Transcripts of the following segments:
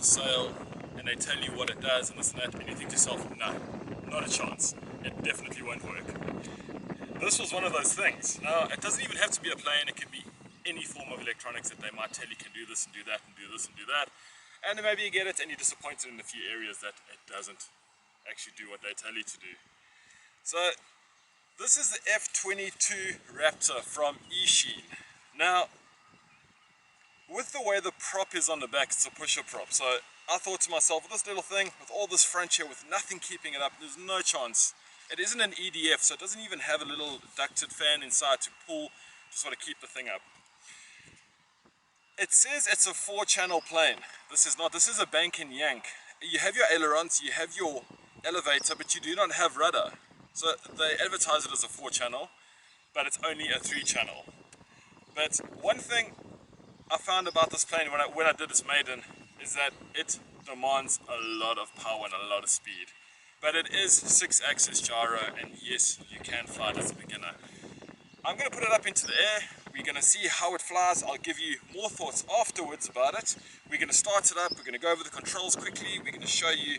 sale and they tell you what it does and this and that, and you think to yourself, no, not a chance. It definitely won't work. This was one of those things. Now, it doesn't even have to be a plane, it can be any form of electronics that they might tell you can do this and do that and do this and do that. And then maybe you get it and you're disappointed in a few areas that it doesn't actually do what they tell you to do. So, this is the F22 Raptor from Eachine. Now, with the way the prop is on the back, it's a pusher prop. So I thought to myself, with this little thing, with all this French here, with nothing keeping it up, there's no chance. It isn't an EDF, so it doesn't even have a little ducted fan inside to pull, just want to keep the thing up. It says it's a 4-channel plane. This is not, this is a bank and yank. You have your ailerons, you have your elevator, but you do not have rudder. So they advertise it as a 4-channel, but it's only a 3-channel. But one thing I found about this plane when I did its maiden is that it demands a lot of power and a lot of speed. But it is 6-axis gyro, and yes, you can fly it as a beginner. I'm going to put it up into the air. We're going to see how it flies. I'll give you more thoughts afterwards about it. We're going to start it up. We're going to go over the controls quickly. We're going to show you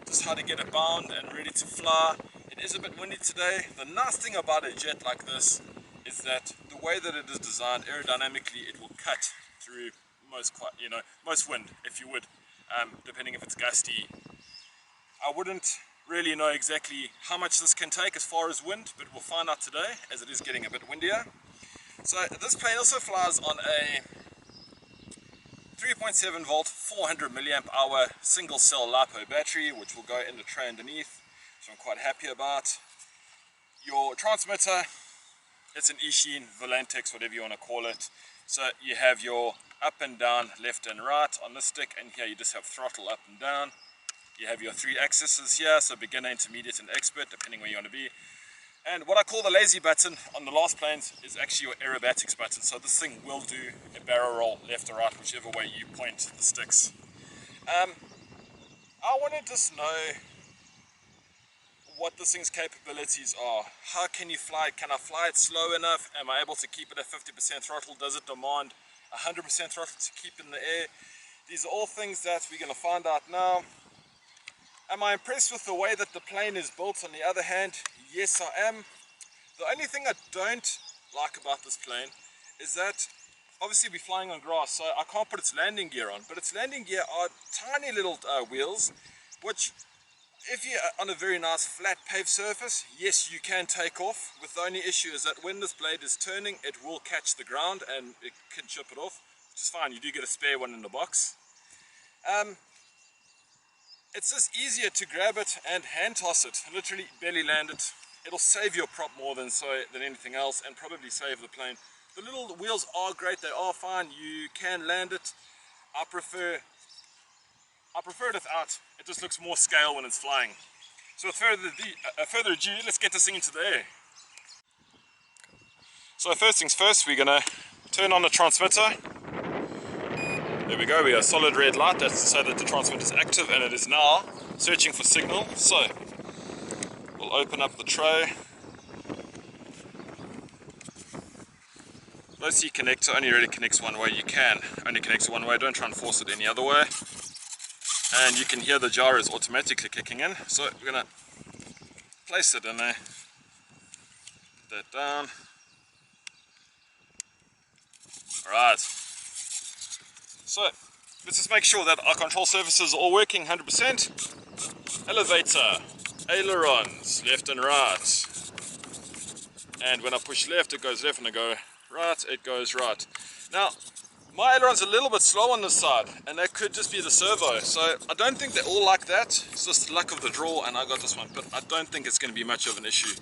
just how to get it bound and ready to fly. It is a bit windy today. The nice thing about a jet like this is that the way that it is designed, aerodynamically, it will cut through most wind, if you would, depending if it's gusty. I wouldn't really know exactly how much this can take as far as wind, but we'll find out today as it is getting a bit windier. So this plane also flies on a 3.7 volt 400 milliamp hour single cell LiPo battery, which will go in the tray underneath, which I'm quite happy about. Your transmitter, it's an Eachine, Volantex, whatever you want to call it. So you have your up and down, left and right on this stick, and here you just have throttle up and down. You have your 3 axes here, so beginner, intermediate and expert, depending where you want to be. And what I call the lazy button on the last planes is actually your aerobatics button. So this thing will do a barrel roll left or right, whichever way you point the sticks. I want to just know what this thing's capabilities are. How can you fly it? Can I fly it slow enough? Am I able to keep it at 50% throttle? Does it demand 100% throttle to keep it in the air? These are all things that we're going to find out now. Am I impressed with the way that the plane is built? On the other hand, yes I am. The only thing I don't like about this plane is that obviously we're flying on grass, so I can't put its landing gear on, but its landing gear are tiny little wheels, which if you're on a very nice flat paved surface, yes you can take off, with the only issue is that when this blade is turning it will catch the ground and it can chip it off, which is fine. You do get a spare one in the box. It's just easier to grab it and hand toss it, literally belly land it. It'll save your prop more than anything else, and probably save the plane. The little wheels are great, they are fine, you can land it. I prefer it without. It just looks more scale when it's flying. So with further ado, let's get this thing into the air. So first things first, we're gonna turn on the transmitter. There we go, we have a solid red light, that's to say that the transmitter is active, and it is now searching for signal. So we'll open up the tray. Low C connector only really connects one way. You can only connect it one way, don't try and force it any other way. And you can hear the gyros automatically kicking in. So we're going to place it in there, put that down. Alright, so let's just make sure that our control surfaces are all working 100%. Elevator, ailerons, left and right. And when I push left, it goes left, and I go right, it goes right. Now, my aileron's a little bit slow on this side, and that could just be the servo. So I don't think they're all like that. It's just luck of the draw, and I got this one. But I don't think it's going to be much of an issue.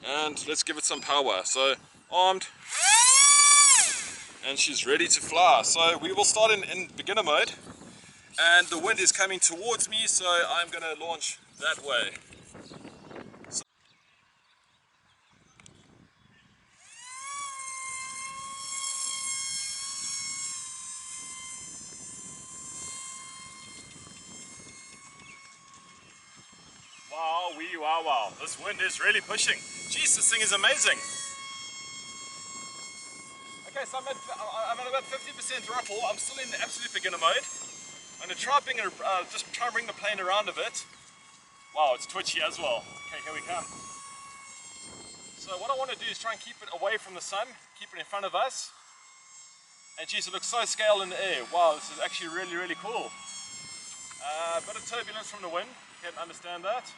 And let's give it some power. So armed, and she's ready to fly. So we will start in beginner mode, and the wind is coming towards me, so I'm going to launch that way. Wow, wee, wow, wow. This wind is really pushing. Jeez, this thing is amazing. Okay, so I'm at about 50% throttle. I'm still in the absolute beginner mode. I'm going to try just try and bring the plane around a bit. Wow, it's twitchy as well. Okay, here we come. So what I want to do is try and keep it away from the sun, keep it in front of us. And geez, it looks so scaled in the air. Wow, this is actually really, really cool. A bit of turbulence from the wind, you can understand that.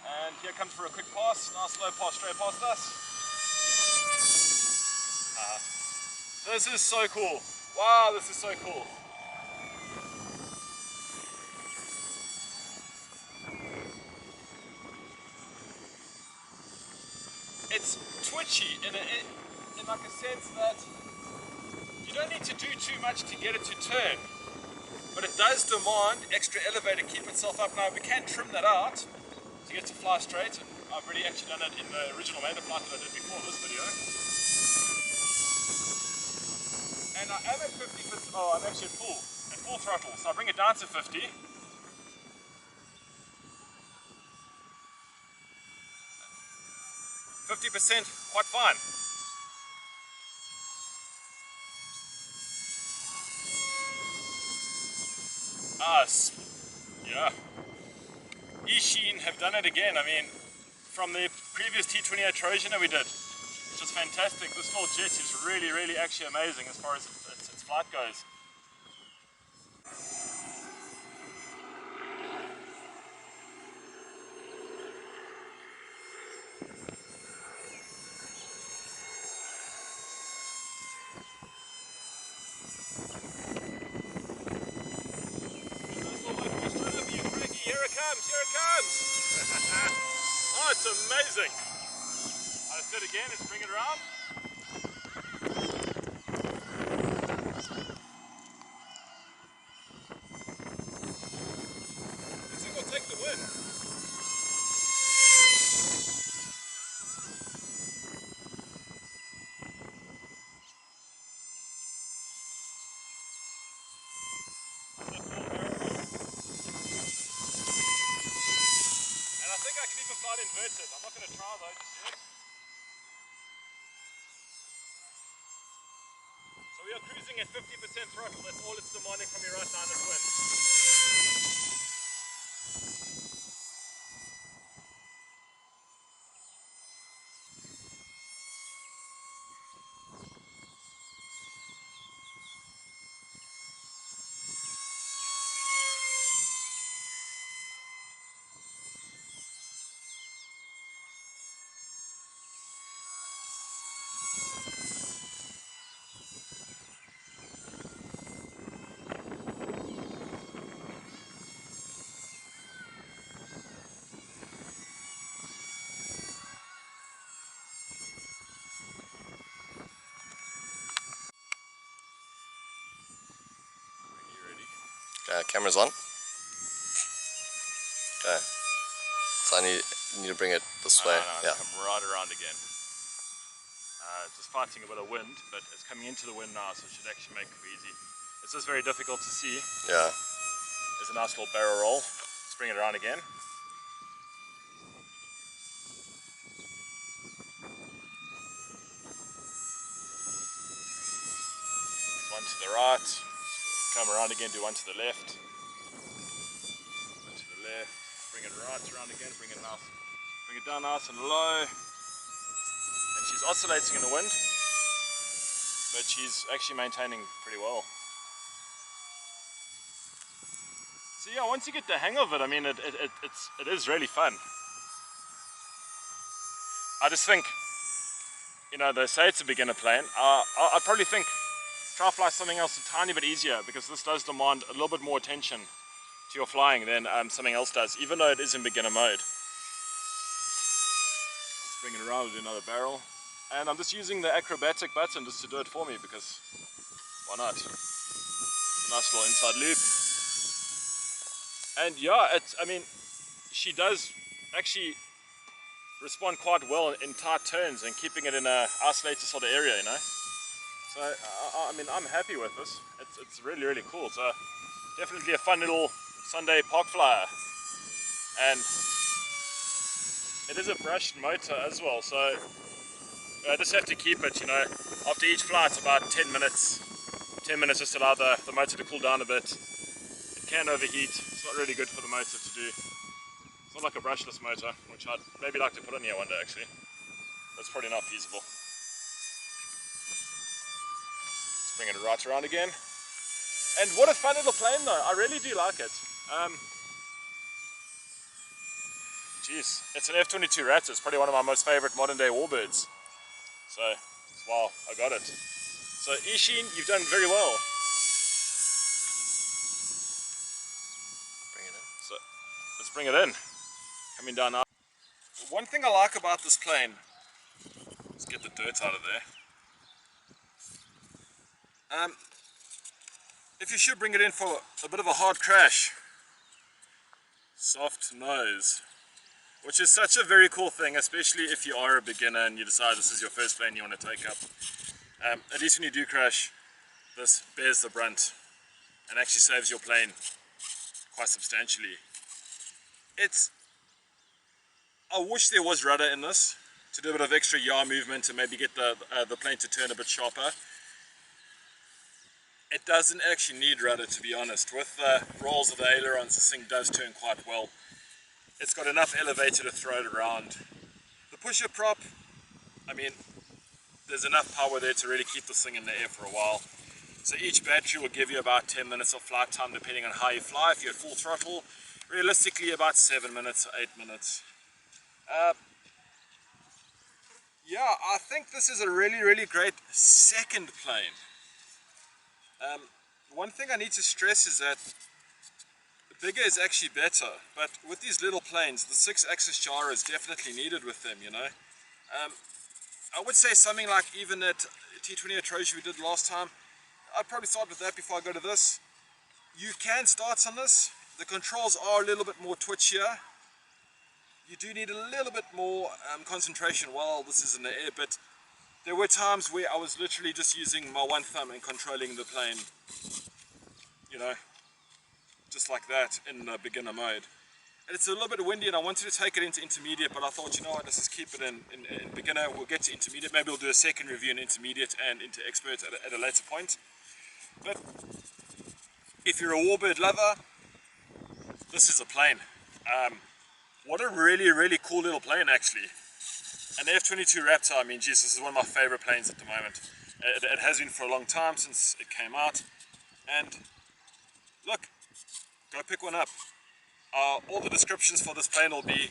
And here comes for a quick pass, nice slow pass straight past us. This is so cool. Wow, this is so cool. It's twitchy in like a sense that you don't need to do too much to get it to turn, but it does demand extra elevator to keep itself up. Now we can trim that out to get it to fly straight, and I've already actually done it in the original main flight that I did before this video. And I am at 50, I'm actually at full throttle, so I bring it down to 50. 50%, quite fine. Yeah. Eachine have done it again. I mean, from the previous T28 Trojan that we did, which was fantastic. This little jet is really, really actually amazing as far as its flight goes. Here it comes! Oh, it's amazing! I'll do it again, let's bring it around. I think we'll take the win. Inverted. I'm not going to try though just yet. So we are cruising at 50% throttle. That's all it's demanding from me right now in this wind. Camera's on. Okay. So I need to bring it this way. No, yeah. Come right around again. Just fighting a bit of wind, but it's coming into the wind now, so it should actually make it easy. It's just very difficult to see. Yeah. There's a nice little barrel roll. Let's bring it around again. One to the right. Come around again, do one to the left. One to the left. Bring it right around again, bring it down nice and low. And she's oscillating in the wind, but she's actually maintaining pretty well. So yeah, once you get the hang of it, I mean, it is really fun. I just think, you know, they say it's a beginner plane. I'd probably think try fly something else a tiny bit easier, because this does demand a little bit more attention to your flying than something else does, even though it is in beginner mode. Let's bring it around, we'll do another barrel. And I'm just using the acrobatic button just to do it for me, because why not? It's a nice little inside loop. And yeah, I mean, she does actually respond quite well in tight turns and keeping it in a isolated sort of area, you know. So I mean, I'm happy with this. It's really, really cool. So definitely a fun little Sunday park flyer. And it is a brushed motor as well, so I just have to keep it, you know, after each flight about 10 minutes just allow the motor to cool down a bit. can overheat. It's not really good for the motor to do. It's not like a brushless motor, which I'd maybe like to put on here one day actually. That's probably not feasible. Let's bring it right around again. And what a fun little plane though, I really do like it. Geez, it's an F22 Raptor, it's probably one of my most favorite modern day warbirds. So, wow, I got it. So Eachine, you've done very well. Bring it in. So, let's bring it in. Coming down now. One thing I like about this plane, let's get the dirt out of there. If you should bring it in for a bit of a hard crash, soft nose, which is such a very cool thing, especially if you are a beginner and you decide this is your first plane you want to take up. At least when you do crash, this bears the brunt and actually saves your plane quite substantially. I wish there was rudder in this to do a bit of extra yaw movement and maybe get the plane to turn a bit sharper. It doesn't actually need rudder, to be honest. With the rolls of the ailerons, this thing does turn quite well. It's got enough elevator to throw it around. The pusher prop, I mean, there's enough power there to really keep this thing in the air for a while. So each battery will give you about 10 minutes of flight time depending on how you fly. If you're at full throttle, realistically about 7 minutes or 8 minutes. Yeah, I think this is a really great second plane. One thing I need to stress is that bigger is actually better, but with these little planes, the 6-axis gyro is definitely needed with them, you know. I would say something like even at T20 Trojan we did last time, I'd probably start with that before I go to this. You can start on this. The controls are a little bit more twitchier. You do need a little bit more concentration while this is in the air, but there were times where I was literally just using my one thumb and controlling the plane, you know, just like that in beginner mode. And it's a little bit windy and I wanted to take it into intermediate, but I thought, you know what, let's just keep it in beginner. We'll get to intermediate, maybe we'll do a second review in intermediate and into expert at a later point. But if you're a warbird lover, this is a plane. What a really cool little plane actually. An F22 Raptor, I mean, geez, this is one of my favorite planes at the moment. It has been for a long time since it came out. And look, go pick one up. All the descriptions for this plane will be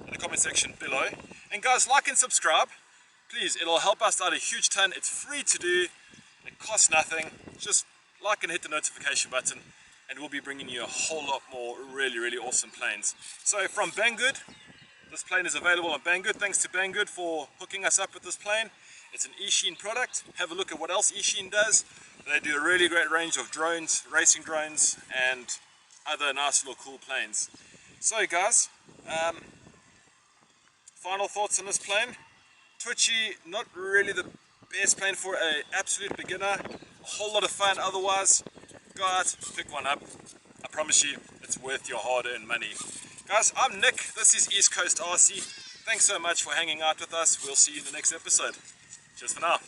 in the comment section below. And guys, like and subscribe. Please, it'll help us out a huge ton. It's free to do. It costs nothing. Just like and hit the notification button. And we'll be bringing you a whole lot more really awesome planes. So from Banggood, this plane is available on Banggood. Thanks to Banggood for hooking us up with this plane. It's an Eachine product. Have a look at what else Eachine does. They do a really great range of drones, racing drones, and other nice little cool planes. So guys, final thoughts on this plane. Twitchy, not really the best plane for an absolute beginner. A whole lot of fun otherwise. Go out, pick one up. I promise you, it's worth your hard-earned money. Guys, I'm Nick. This is East Coast RC. Thanks so much for hanging out with us. We'll see you in the next episode. Cheers for now.